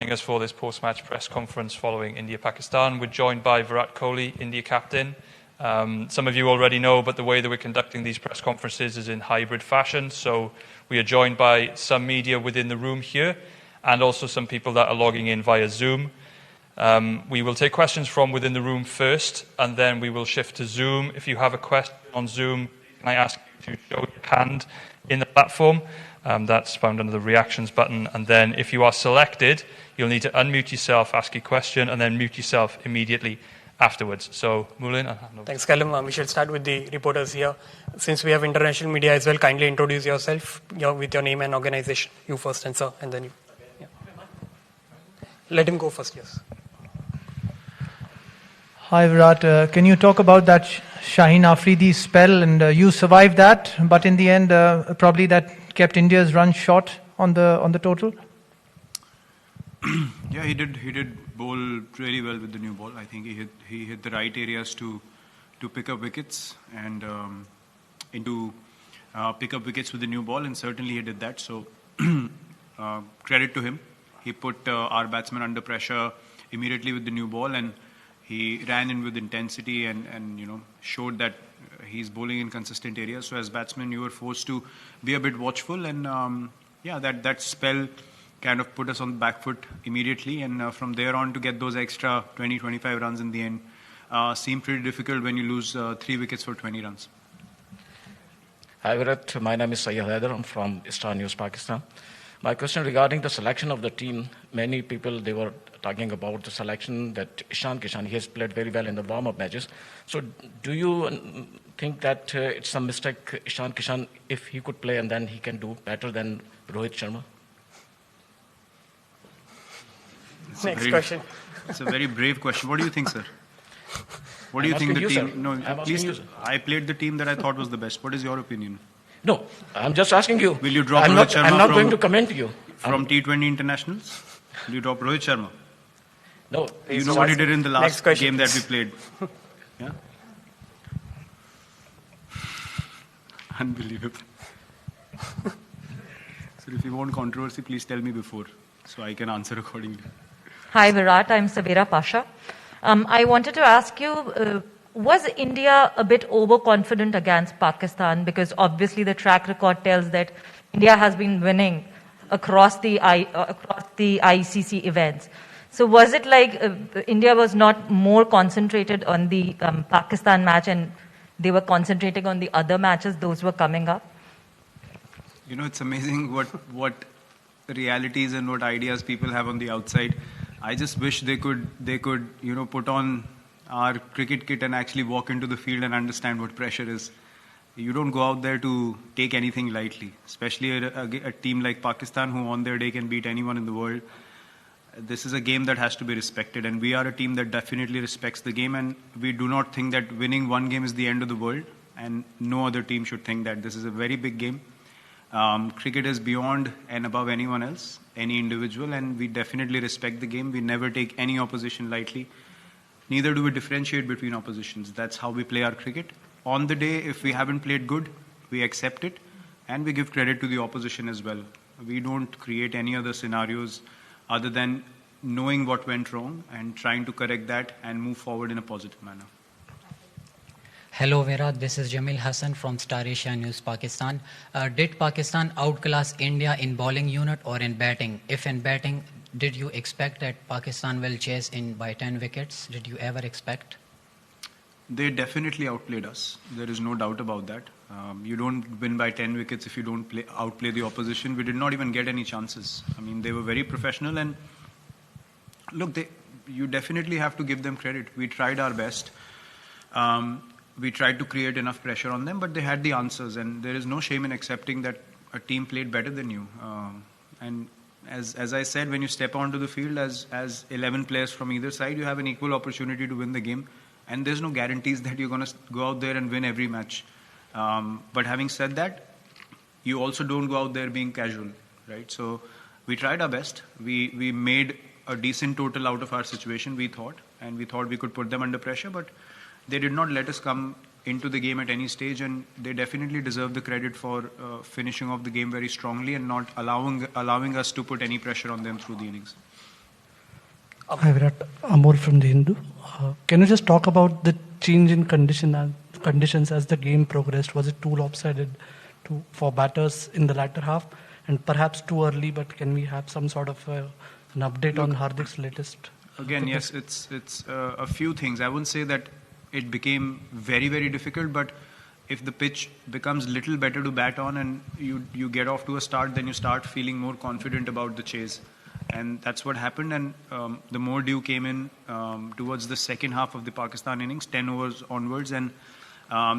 joining us for this post-match press conference following India-Pakistan. We're joined by Virat Kohli, India captain. Some of you already know, but the way that we're conducting these press conferences is in hybrid fashion. So we are joined by some media within the room here and also some people that are logging in via Zoom. We will take questions from within the room first, and then we will shift to Zoom. If you have a question on Zoom, can I ask you to show your hand in the platform? That's found under the reactions button. And then if you are selected, you'll need to unmute yourself, ask your question, and then mute yourself immediately afterwards. So, Moulin. Thanks, Callum. We shall start with the reporters here. Since we have international media as well, kindly introduce yourself with your name and organization. You first, and sir, and then you. Yeah. Let him go first, yes. Hi, Virat. Can you talk about that Shaheen Afridi spell? And you survived that, but in the end, probably that kept India's run short on the total. Yeah, he did bowl really well with the new ball. I think he hit the right areas to pick up wickets and pick up wickets with the new ball, and certainly he did that. So credit to him. He put our batsmen under pressure immediately with the new ball, and he ran in with intensity and showed that he's bowling in consistent areas. So as batsmen, you were forced to be a bit watchful, and that spell kind of put us on the back foot immediately, and from there on to get those extra 20-25 runs in the end seemed pretty difficult when you lose 3 wickets for 20 runs. Hi Virat, my name is Syed Haider. I'm from Star News, Pakistan. My question regarding the selection of the team, many people, they were talking about the selection that Ishan Kishan, he has played very well in the warm-up matches. So do you think that it's a mistake, Ishan Kishan, if he could play and then he can do better than Rohit Sharma? Next question. It's a very brave question. What do you think, sir? What do you think the team? No, please. I played the team that I thought was the best. What is your opinion? No, I'm just asking you. Will you drop Rohit Sharma? I'm not going to comment you. From T20 internationals? Will you drop Rohit Sharma? No. You know what he did in the last game that we played? Yeah? Unbelievable. So if you want controversy, please tell me before, so I can answer accordingly. Hi Virat, I'm Sabira Pasha. I wanted to ask you, was India a bit overconfident against Pakistan? Because obviously the track record tells that India has been winning across the ICC events. So was it like India was not more concentrated on the Pakistan match and they were concentrating on the other matches, those were coming up? It's amazing what realities and what ideas people have on the outside. I just wish they could put on our cricket kit and actually walk into the field and understand what pressure is. You don't go out there to take anything lightly, especially a team like Pakistan who on their day can beat anyone in the world. This is a game that has to be respected, and we are a team that definitely respects the game, and we do not think that winning one game is the end of the world, and no other team should think that. This is a very big game. Cricket is beyond and above anyone else, any individual, and we definitely respect the game. We never take any opposition lightly. Neither do we differentiate between oppositions. That's how we play our cricket. On the day, if we haven't played good, we accept it, and we give credit to the opposition as well. We don't create any other scenarios other than knowing what went wrong and trying to correct that and move forward in a positive manner. Hello Virat, this is Jamil Hassan from Star Asia News, Pakistan. Did Pakistan outclass India in bowling unit or in batting? If in batting, did you expect that Pakistan will chase in by 10 wickets? Did you ever expect? They definitely outplayed us. There is no doubt about that. You don't win by 10 wickets if you don't outplay the opposition. We did not even get any chances. I mean, they were very professional, and look, you definitely have to give them credit. We tried our best. We tried to create enough pressure on them, but they had the answers, and there is no shame in accepting that a team played better than you. And as I said, when you step onto the field as 11 players from either side, you have an equal opportunity to win the game, and there's no guarantees that you're going to go out there and win every match. But having said that, you also don't go out there being casual, right? So we tried our best. We made a decent total out of our situation, we thought, and we thought we could put them under pressure, but they did not let us come into the game at any stage, and they definitely deserve the credit for finishing off the game very strongly and not allowing us to put any pressure on them through the innings. Hi Virat, Amol from the Hindu. Can you just talk about the change in conditions as the game progressed? Was it too lopsided for batters in the latter half, and perhaps too early? But can we have some sort of an update on Hardik's latest? Again, yes, it's a few things. I wouldn't say that it became very, very difficult, but if the pitch becomes little better to bat on and you get off to a start, then you start feeling more confident about the chase. And that's what happened. And the more dew came in towards the second half of the Pakistan innings, 10 overs onwards, and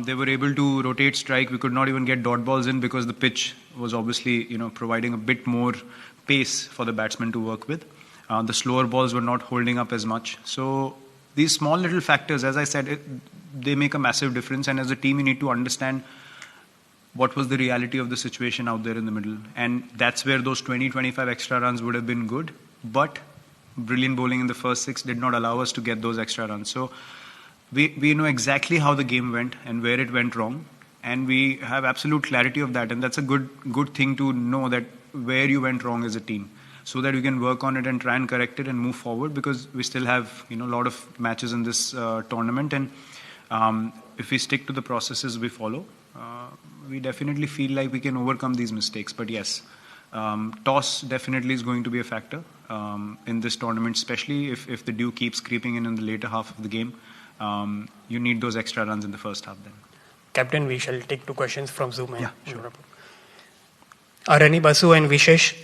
they were able to rotate strike. We could not even get dot balls in because the pitch was obviously, providing a bit more pace for the batsmen to work with. The slower balls were not holding up as much. So these small little factors, as I said, they make a massive difference. And as a team, you need to understand what was the reality of the situation out there in the middle. And that's where those 20-25 extra runs would have been good. But brilliant bowling in the first 6 did not allow us to get those extra runs. So we know exactly how the game went and where it went wrong. And we have absolute clarity of that. And that's a good thing to know, that where you went wrong as a team, so that we can work on it and try and correct it and move forward, because we still have a lot of matches in this tournament. And if we stick to the processes we follow, we definitely feel like we can overcome these mistakes. But yes, toss definitely is going to be a factor in this tournament, especially if the dew keeps creeping in the later half of the game. You need those extra runs in the first half then. Captain, we shall take 2 questions from Zoom. Yeah, sure. Arani, Basu and Vishesh.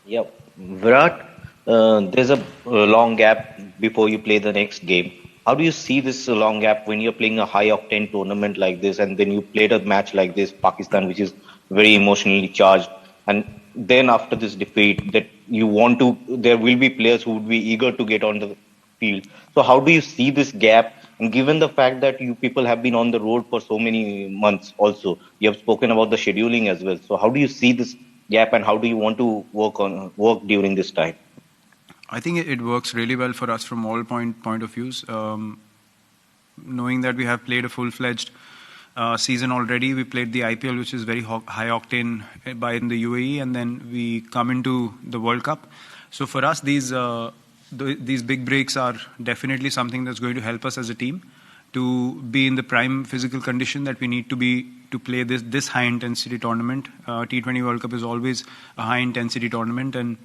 Yeah, Virat, there's a long gap before you play the next game. How do you see this long gap when you're playing a high-octane tournament like this, and then you played a match like this, Pakistan, which is very emotionally charged, and then after this defeat, that there will be players who would be eager to get onto the field. So how do you see this gap? And given the fact that you people have been on the road for so many months also, you have spoken about the scheduling as well. So how do you see this gap, and how do you want to work during this time? I think it works really well for us from all point of views. Knowing that we have played a full-fledged season already, we played the IPL, which is very high octane in the UAE, and then we come into the World Cup. So for us, these big breaks are definitely something that's going to help us as a team to be in the prime physical condition that we need to be to play this high intensity tournament. T20 World Cup is always a high intensity tournament, and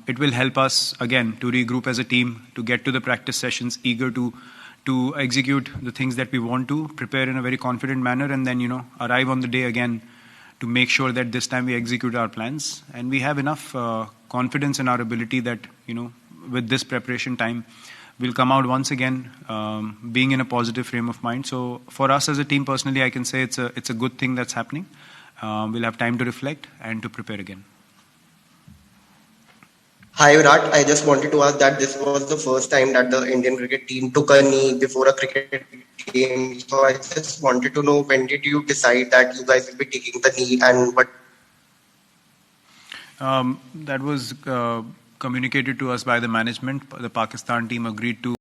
it will help us again to regroup as a team, to get to the practice sessions eager to execute the things that we want to, prepare in a very confident manner, and then arrive on the day again to make sure that this time we execute our plans. And we have enough confidence in our ability that with this preparation time we'll come out once again being in a positive frame of mind. So for us as a team, personally, I can say it's a good thing that's happening. We'll have time to reflect and to prepare again. Hi Virat, I just wanted to ask that this was the first time that the Indian cricket team took a knee before a cricket game. So I just wanted to know, when did you decide that you guys will be taking the knee, and what? That was communicated to us by the management. The Pakistan team agreed to